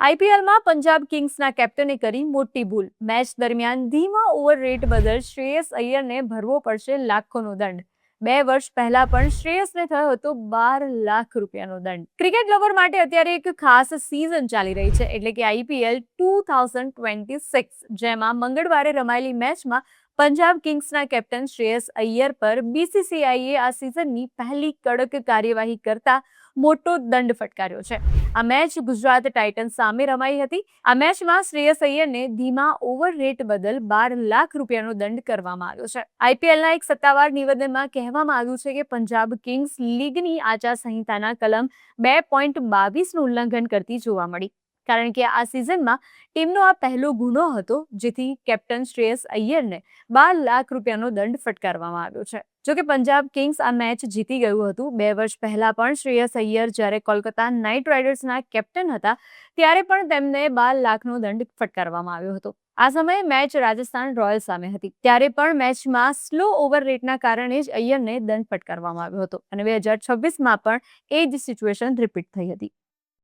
આઈપીએલમાં પંજાબ કિંગ્સના કેપ્ટને કરી મોટી ભૂલ. મેચ દરમિયાન ધીમા ઓવર રેટ બદલ શ્રેયસ અય્યરને ભરવો પડશે લાખોનો દંડ. 2 વર્ષ પહેલા પણ શ્રેયસને થયો હતો 12 લાખ રૂપિયાનો દંડ. ક્રિકેટ લવર માટે અત્યારે એક ખાસ સિઝન ચાલી રહી છે, એટલે કે આઈપીએલ 2026, જેમાં મંગળવારે રમાયેલી મેચમાં પંજાબ કિંગ્સના કેપ્ટન શ્રેયસ અય્યર પર બીસીસીઆઈએ આ સિઝનની પહેલી કડક કાર્યવાહી કરતા મોટો દંડ ફટકાર્યો છે. આ મેચ ગુજરાત ટાઇટન્સ સામે રમાઈ હતી. આ મેચમાં શ્રેયસ અય્યરને ધીમા ઓવર રેટ બદલ 12 લાખ રૂપિયાનો દંડ કરવામાં આવ્યો છે. આઈપીએલના એક સત્તાવાર નિવેદનમાં કહેવામાં આવ્યું છે કે પંજાબ કિંગ્સ લીગની આચારસંહિતાના કલમ 2.22નું ઉલ્લંઘન કરતી જોવા મળી, કારણ કે આ સિઝનમાં ટીમનો આ પહેલો ગુનો હતો, જેથી કેપ્ટન શ્રેયસ અય્યરને 12 લાખ રૂપિયાનો દંડ ફટકારવામાં આવ્યો છે. જોકે પંજાબ કિંગ્સ આ મેચ જીતી ગયું હતું. 2 વર્ષ પહેલા પણ શ્રેયસ અય્યર જ્યારે કોલકાતા નાઇટ રાઇડર્સના કેપ્ટન હતા, ત્યારે પણ તેમને 12 લાખનો દંડ ફટકારવામાં આવ્યો હતો. આ સમયે મેચ રાજસ્થાન રોયલ્સ સામે હતી. ત્યારે પણ મેચમાં સ્લો ઓવર રેટના કારણે જ અય્યરને દંડ ફટકારવામાં આવ્યો હતો અને 2026માં પણ એ જ સિચ્યુએશન રિપીટ થઈ હતી.